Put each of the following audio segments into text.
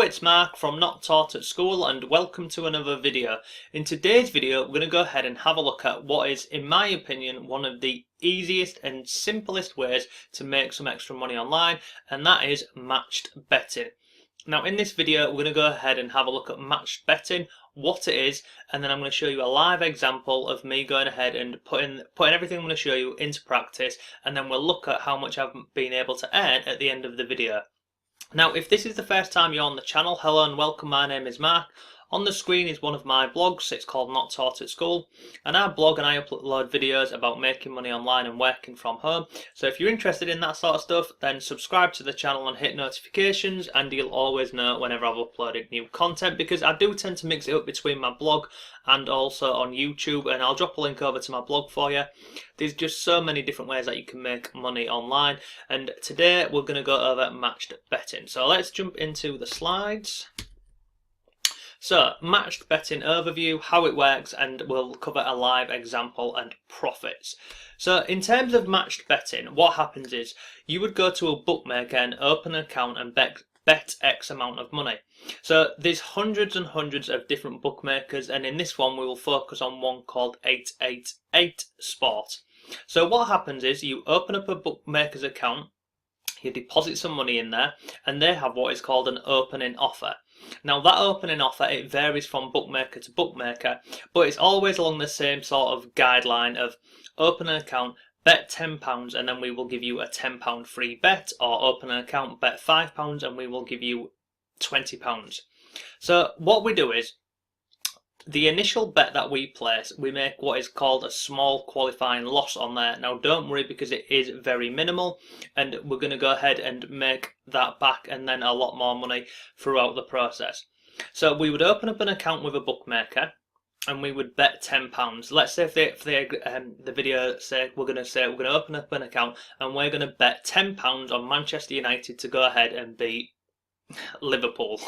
it's Mark from Not Taught at School and welcome to another video. In today's video we're going to go ahead and have a look at what is, in my opinion, one of the easiest and simplest ways to make some extra money online, and that is matched betting. Now in this video we're going to go ahead and have a look at matched betting, what it is, and then I'm going to show you a live example of me going ahead and putting everything I'm going to show you into practice, and then we'll look at how much I've been able to earn at the end of the video. Now, if this is the first time you're on the channel, hello and welcome, my name is Mark. On the screen is one of my blogs, it's called Not Taught at School, and I blog and I upload videos about making money online and working from home. So if you're interested in that sort of stuff, then subscribe to the channel and hit notifications, and you'll always know whenever I've uploaded new content, because I do tend to mix it up between my blog and also on YouTube, and I'll drop a link over to my blog for you. There's just so many different ways that you can make money online, and today we're going to go over matched betting. So let's jump into the slides. So, matched betting overview, how it works, and we'll cover a live example and profits. So, in terms of matched betting, what happens is you would go to a bookmaker and open an account and bet X amount of money. So, there's hundreds and hundreds of different bookmakers, and in this one we will focus on one called 888 Sport. So, what happens is you open up a bookmaker's account, you deposit some money in there, and they have what is called an opening offer. Now that opening offer, it varies from bookmaker to bookmaker, but it's always along the same sort of guideline of open an account, bet £10 and then we will give you a £10 free bet, or open an account, bet £5 and we will give you £20. So what we do is, the initial bet that we place, we make what is called a small qualifying loss on there. Now don't worry, because it is very minimal, and we're going to go ahead and make that back and then a lot more money throughout the process. So we would open up an account with a bookmaker and we would bet £10. Let's say if the video say we're going to open up an account and we're going to bet £10 on Manchester United to go ahead and beat Liverpool.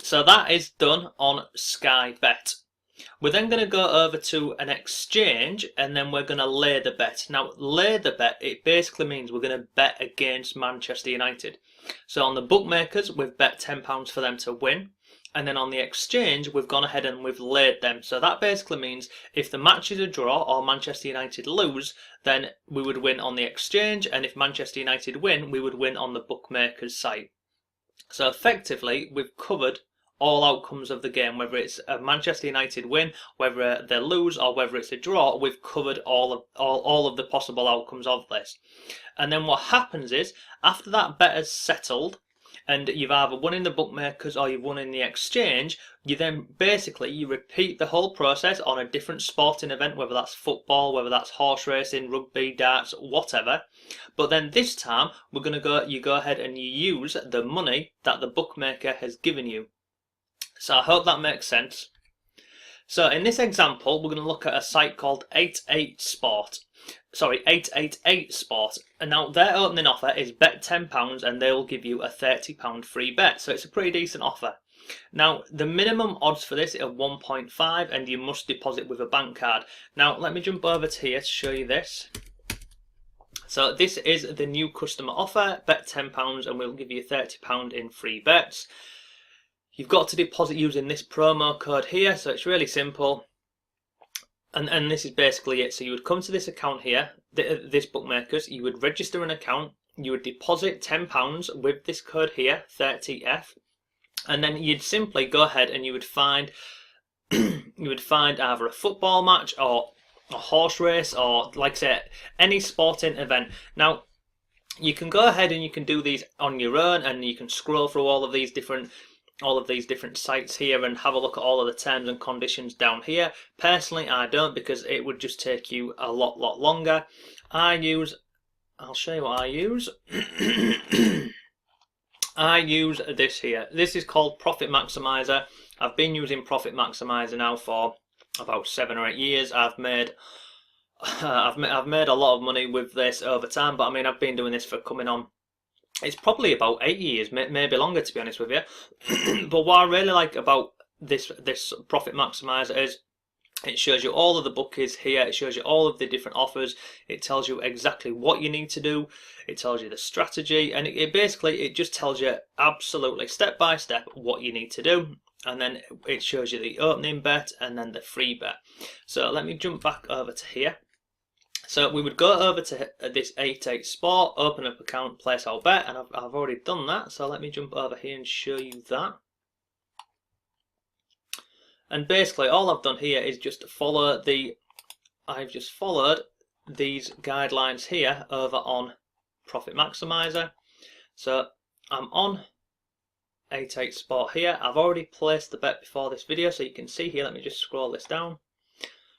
So that is done on Sky Bet. We're then going to go over to an exchange and then we're going to lay the bet. Now, lay the bet, it basically means we're going to bet against Manchester United. So on the bookmakers, we've bet £10 for them to win. And then on the exchange, we've gone ahead and we've laid them. So that basically means if the match is a draw or Manchester United lose, then we would win on the exchange. And if Manchester United win, we would win on the bookmakers site. So effectively, we've covered all outcomes of the game, whether it's a Manchester United win, whether they lose, or whether it's a draw. We've covered all of the possible outcomes of this. And then what happens is, after that bet is settled, and you've either won in the bookmakers or you've won in the exchange, you then basically you repeat the whole process on a different sporting event, whether that's football, whether that's horse racing, rugby, darts, whatever. But then this time you go ahead and you use the money that the bookmaker has given you. So I hope that makes sense. So in this example, we're going to look at a site called 888 Sport. And now their opening offer is bet £10 and they will give you a £30 free bet. So it's a pretty decent offer. Now the minimum odds for this are 1.5 and you must deposit with a bank card. Now let me jump over to here to show you this. So this is the new customer offer, bet £10 and we'll give you £30 in free bets. You've got to deposit using this promo code here, so it's really simple. And this is basically it. So you would come to this account here, this bookmakers, you would register an account, you would deposit £10 with this code here, 30F, and then you'd simply go ahead and you would find either a football match or a horse race, or like I said, any sporting event. Now you can go ahead and you can do these on your own, and you can scroll through all of these different sites here and have a look at all of the terms and conditions down here. Personally, I don't, because it would just take you a lot longer. I'll show you what I use. I use this here. This is called Profit Maximizer. I've been using Profit Maximizer now for about 7 or 8 years. I've made a lot of money with this over time, but I mean I've been doing this for coming on, it's probably about 8 years, maybe longer, to be honest with you. But what I really like about this Profit Maximizer is It shows you all of the bookies here, it shows you all of the different offers, it tells you exactly what you need to do, it tells you the strategy, and it basically it just tells you absolutely step by step what you need to do, and then it shows you the opening bet and then the free bet. So let me jump back over to here. So we would go over to this 88 Sport, open up account, place our bet, and I've already done that, so let me jump over here and show you that. And basically all I've done here is just follow I've just followed these guidelines here over on Profit Maximizer. So I'm on 88 Sport here. I've already placed the bet before this video, so you can see here, let me just scroll this down.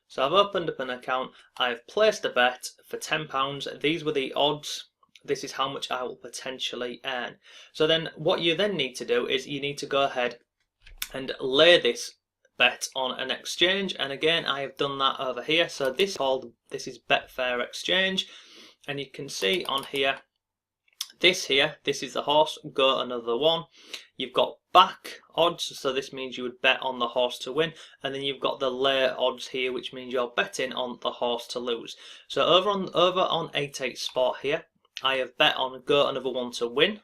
So I've opened up an account, I've placed a bet for £10, these were the odds, this is how much I will potentially earn. So then what you then need to do is you need to go ahead and lay this bet on an exchange, and again I have done that over here. So this is Betfair Exchange, and you can see on here, this is the horse, go another one. You've got back odds, so this means you would bet on the horse to win, and then you've got the lay odds here, which means you're betting on the horse to lose. So over on 88 Sport here, I have bet on go another one to win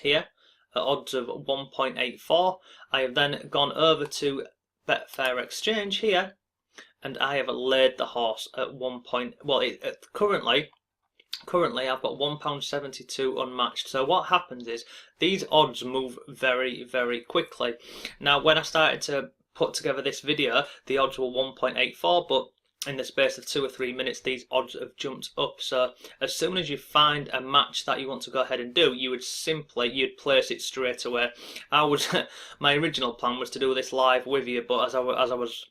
here at odds of 1.84. I have then gone over to Betfair Exchange here, and I have laid the horse at currently I've got £1.72 unmatched. So what happens is these odds move very, very quickly. Now when I started to put together this video, the odds were 1.84, but in the space of 2 or 3 minutes these odds have jumped up. So as soon as you find a match that you want to go ahead and do, you'd place it straight away. My original plan was to do this live with you, but as I was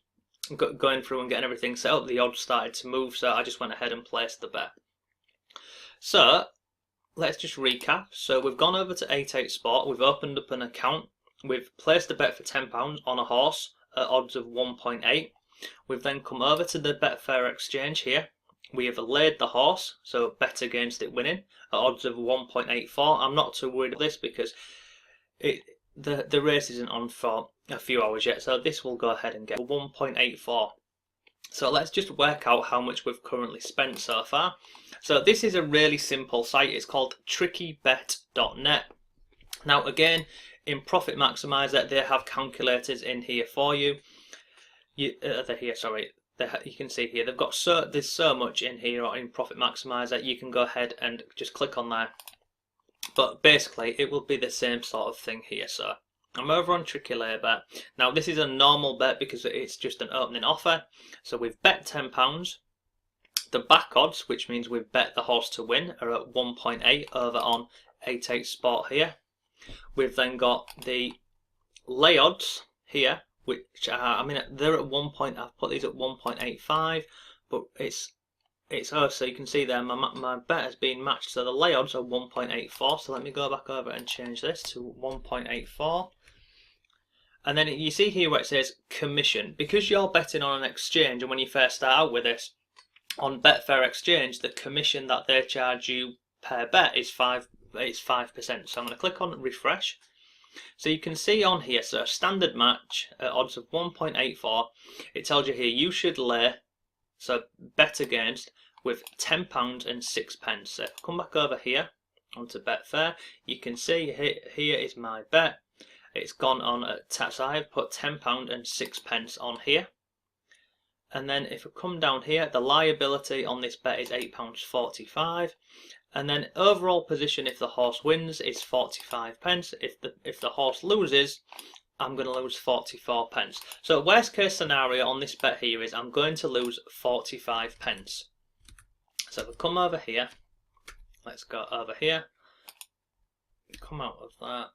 going through and getting everything set up, the odds started to move, so I just went ahead and placed the bet. So let's just recap. So we've gone over to 88 Sport, we've opened up an account, we've placed a bet for £10 on a horse at odds of 1.8. We've then come over to the Betfair Exchange here. We have laid the horse, so bet against it winning at odds of 1.84. I'm not too worried about this because the race isn't on for a few hours yet, so this will go ahead and get 1.84. So let's just work out how much we've currently spent so far. So this is a really simple site. It's called trickybet.net. Now again, in Profit Maximizer, they have calculators in here for you. They're here, sorry. You can see here they've got there's so much in here in Profit Maximizer. You can go ahead and just click on there. But basically, it will be the same sort of thing here. So I'm over on Tricky Bet. Now this is a normal bet because it's just an opening offer. So we've bet £10. The back odds, which means we've bet the horse to win, are at 1.8 over on 88 Sport here. We've then got the lay odds here, which are, I mean, they're at 1. I've put these at 1.85, but it's so you can see there my bet has been matched. So the lay odds are 1.84. So let me go back over and change this to 1.84. And then you see here where it says commission, because you're betting on an exchange, and when you first start out with this on Betfair Exchange, the commission that they charge you per bet is 5%. So I'm going to click on refresh. So you can see on here, so standard match at odds of 1.84. It tells you here you should lay, so bet against, with £10 and 6 pence. So if I come back over here onto Betfair, you can see here is my bet. It's gone on at so I have put £10 and 6 pence on here. And then if I come down here, the liability on this bet is £8.45. And then overall position if the horse wins is 45 pence. If the horse loses, I'm going to lose 44 pence. So worst case scenario on this bet here is I'm going to lose 45 pence. So if I come over here, let's go over here, come out of that.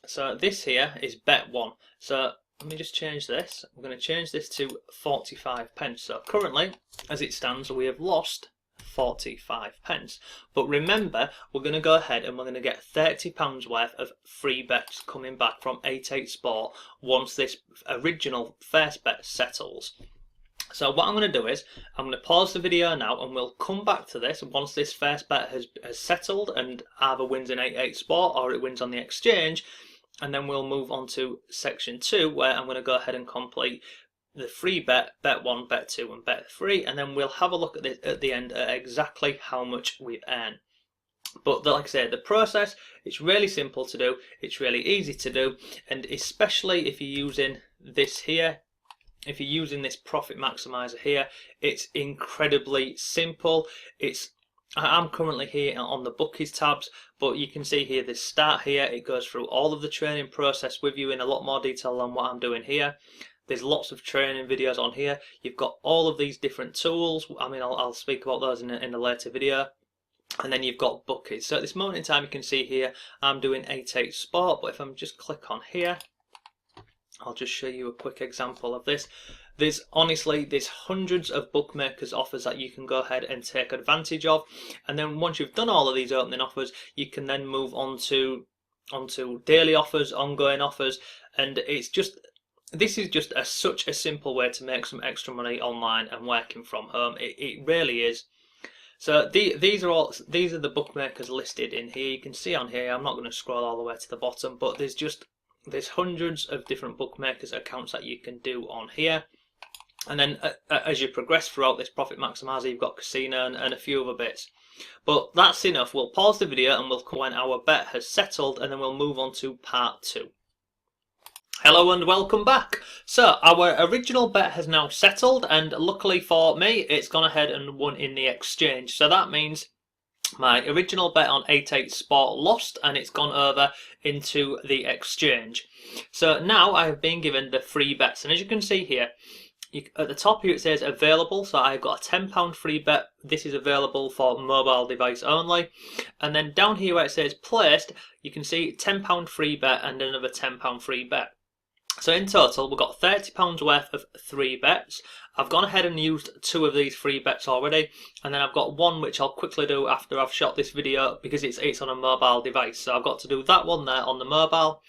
So this here is bet 1. So let me just change this. I'm going to change this to 45 pence. So currently, as it stands, we have lost 45 pence. But remember, we're going to go ahead and we're going to get £30 worth of free bets coming back from 88 Sport once this original first bet settles. So what I'm going to do is I'm going to pause the video now and we'll come back to this once this first bet has settled and either wins in 88 Sport or it wins on the exchange. and then we'll move on to section 2, where I'm going to go ahead and complete the free bet, bet 1, bet 2 and bet 3, and then we'll have a look at this at the end at exactly how much we've earned. But like I say, the process, it's really simple to do, it's really easy to do, and especially if you're using this here, if you're using this profit maximizer here, it's incredibly simple. I'm currently here on the bookies tabs, but you can see here this start here, it goes through all of the training process with you in a lot more detail than what I'm doing here. There's lots of training videos on here. You've got all of these different tools. I mean, I'll speak about those in a later video. And then you've got bookies. So at this moment in time, you can see here I'm doing 8/8 sport, but if I'm just click on here, I'll just show you a quick example of this. There's hundreds of bookmakers offers that you can go ahead and take advantage of, and then once you've done all of these opening offers, you can then move on to daily offers, ongoing offers, and this is just such a simple way to make some extra money online and working from home. It really is. So these are the bookmakers listed in here. You can see on here, I'm not going to scroll all the way to the bottom, but there's hundreds of different bookmakers accounts that you can do on here. And then as you progress throughout this profit maximizer, you've got casino and a few other bits. But that's enough. We'll pause the video and we'll come when our bet has settled, and then we'll move on to part 2. Hello and welcome back. So our original bet has now settled, and luckily for me, it's gone ahead and won in the exchange. So that means my original bet on 8/8 sport lost, and it's gone over into the exchange. So now I have been given the free bets, and as you can see here, at the top here it says available. So I've got a £10 free bet. This is available for mobile device only. And then down here where it says placed, you can see £10 free bet and another £10 free bet. So in total, we've got £30 worth of 3 bets. I've gone ahead and used 2 of these 3 bets already, and then I've got one which I'll quickly do after I've shot this video because it's on a mobile device. So I've got to do that one there on the mobile.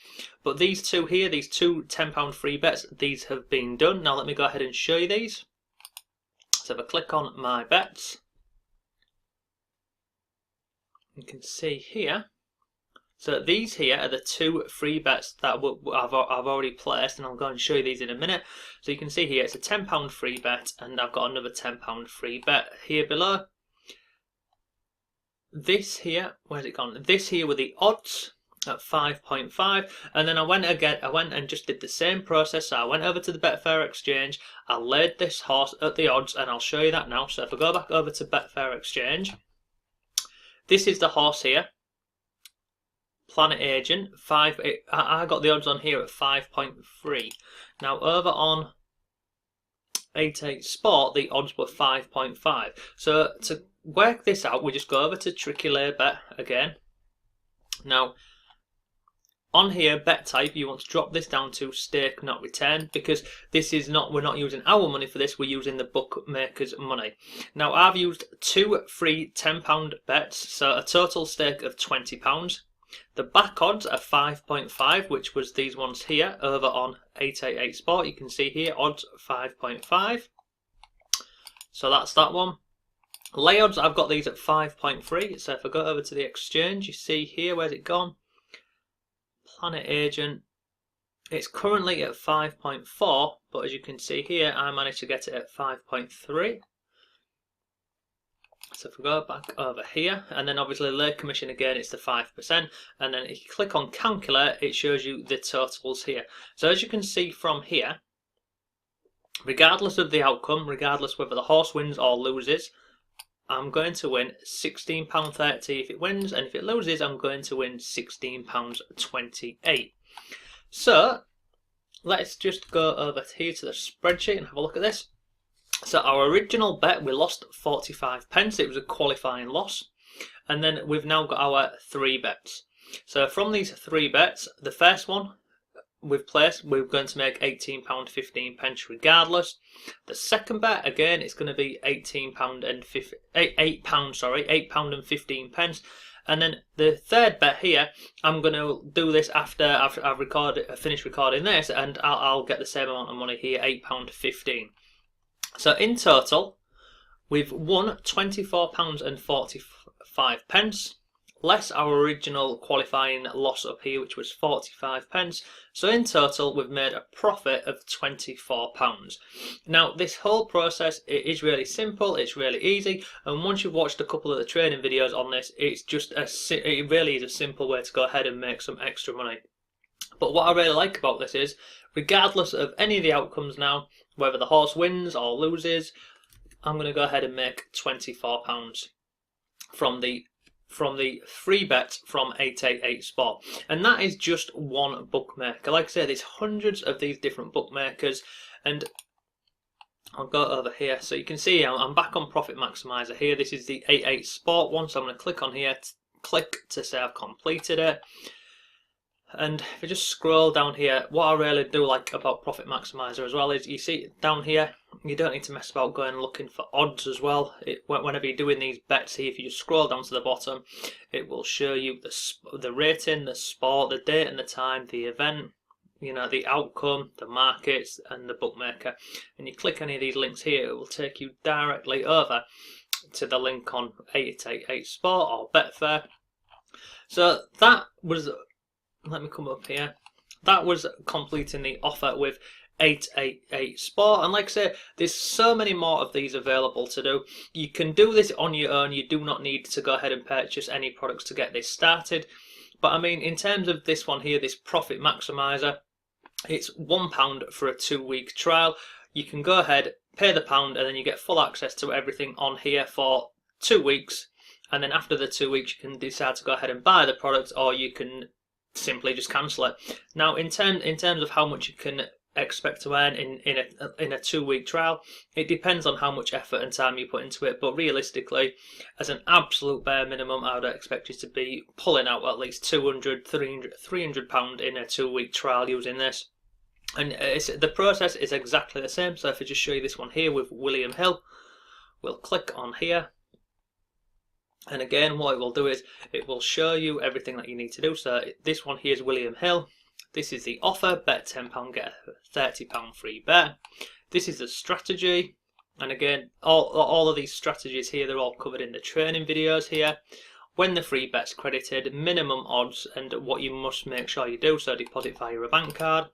But these 2 here, these 2 £10 free bets, these have been done. Now let me go ahead and show you these. So if I click on my bets, you can see here. So these here are the 2 free bets that I've already placed, and I'll go and show you these in a minute. So you can see here it's a £10 free bet, and I've got another £10 free bet here below. This here, where's it gone? This here were the odds at 5.5, and then I went and just did the same process. So I went over to the Betfair Exchange, I laid this horse at the odds, and I'll show you that now. So if I go back over to Betfair Exchange, this is the horse here. Planet Agent, I got the odds on here at 5.3. Now over on 8/8 Sport, the odds were 5.5. So to work this out, we just go over to Tricky Lay Bet again. Now on here, bet type, you want to drop this down to stake not return, because we're not using our money for this, we're using the bookmaker's money. Now I've used 2 free £10 bets, so a total stake of £20. The back odds are 5.5, which was these ones here over on 8/8 Sport. You can see here odds 5.5. So that's that one. Lay odds, I've got these at 5.3. So if I go over to the exchange, you see here, where's it gone? Planet Agent. It's currently at 5.4, but as you can see here, I managed to get it at 5.3. So if we go back over here, and then obviously lay commission again, it's the 5%, and then if you click on calculate, it shows you the totals here. So as you can see from here, regardless of the outcome, regardless whether the horse wins or loses, I'm going to win £16.30 if it wins, and if it loses, I'm going to win £16.28. So let's just go over here to the spreadsheet and have a look at this. So our original bet, we lost 45p. It was a qualifying loss. And then we've now got our 3 bets. So from these 3 bets, the first one we've placed, we're going to make £18.15 regardless. The second bet, again, it's going to be £8.15. And then the third bet here, I'm going to do this after I've finished recording this, and I'll get the same amount of money here, £8.15. So in total, we've won £24.45. less our original qualifying loss up here, which was 45 pence. So in total, we've made a profit of £24. Now, this whole process, it is really simple, it's really easy, and once you've watched a couple of the training videos on this, it's just it really is a simple way to go ahead and make some extra money. But what I really like about this is, regardless of any of the outcomes now, whether the horse wins or loses, I'm going to go ahead and make £24 from the free bet from 888 Sport. And that is just one bookmaker. Like I say, there's hundreds of these different bookmakers, and I'll go over here so you can see I'm back on Profit Maximizer here. This is the 88 Sport one, so I'm going to click on here, click to say I've completed it. And if you just scroll down here, what I really do like about Profit Maximizer as well is, you see down here, you don't need to mess about going and looking for odds as well. Whenever you're doing these bets here, if you just scroll down to the bottom, it will show you the rating, the sport, the date and the time, the event, you know, the outcome, the markets and the bookmaker. And you click any of these links here, it will take you directly over to the link on 888 Sport or Betfair. So that was, let me come up here, that was completing the offer with 888 Sport. And like I say, there's so many more of these available to do. You can do this on your own, you do not need to go ahead and purchase any products to get this started. But I mean, in terms of this one here, this Profit Maximizer, it's £1 for a 2-week trial. You can go ahead, pay the £1, and then you get full access to everything on here for 2 weeks. And then after the 2 weeks, you can decide to go ahead and buy the product, or you can simply just cancel it. Now, in terms of how much you can expect to earn in a 2-week trial, it depends on how much effort and time you put into it. But realistically, as an absolute bare minimum, I would expect you to be pulling out at least £200, £300 in a 2-week trial using this. And the process is exactly the same. So if I just show you this one here with William Hill, we'll click on here. And again, what it will do is it will show you everything that you need to do. So this one here is William Hill. This is the offer, bet £10, get a £30 free bet. This is the strategy. And again, all of these strategies here, they're all covered in the training videos here. When the free bet's credited, minimum odds, and what you must make sure you do, so deposit via a bank card.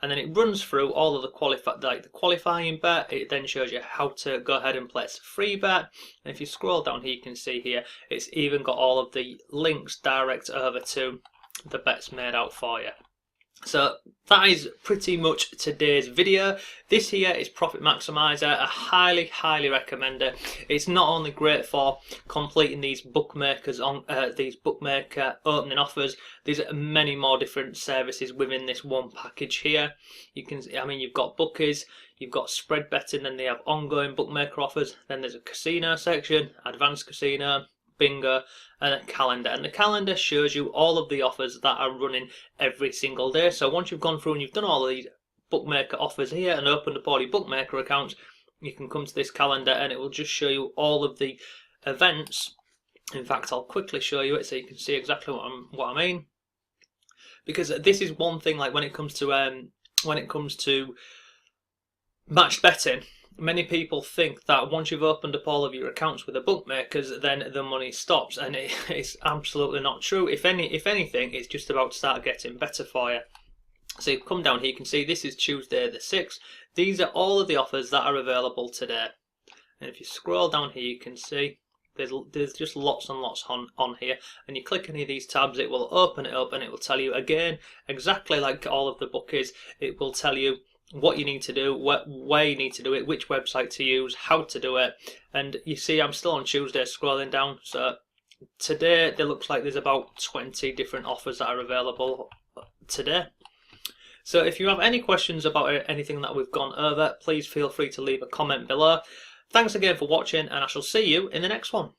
And then it runs through all of the qualifying bet. It then shows you how to go ahead and place a free bet. And if you scroll down here, you can see here, it's even got all of the links direct over to the bets made out for you. So that is pretty much today's video. This here is Profit Maximizer. I highly recommend it. It's not only great for completing these bookmakers on these bookmaker opening offers. There's many more different services within this one package here. You can, I mean, you've got bookies, you've got spread betting, then they have ongoing bookmaker offers. Then there's a casino section, advanced casino, bingo, and a calendar. And the calendar shows you all of the offers that are running every single day. So once you've gone through and you've done all of these bookmaker offers here and opened up all your bookmaker accounts, you can come to this calendar and it will just show you all of the events. In fact, I'll quickly show you it so you can see exactly what I mean. Because this is one thing, like when it comes to matched betting, many people think that once you've opened up all of your accounts with the bookmakers, then the money stops, and it's absolutely not true. If anything, it's just about to start getting better for you. So you come down here, you can see this is Tuesday the 6th. These are all of the offers that are available today. And if you scroll down here, you can see there's just lots and lots on here. And you click any of these tabs, it will open it up and it will tell you again, exactly like all of the bookies, it will tell you what you need to do, where you need to do it, which website to use, how to do it. And you see I'm still on Tuesday scrolling down, so today there looks like there's about 20 different offers that are available today. So if you have any questions about anything that we've gone over, please feel free to leave a comment below. Thanks again for watching, and I shall see you in the next one.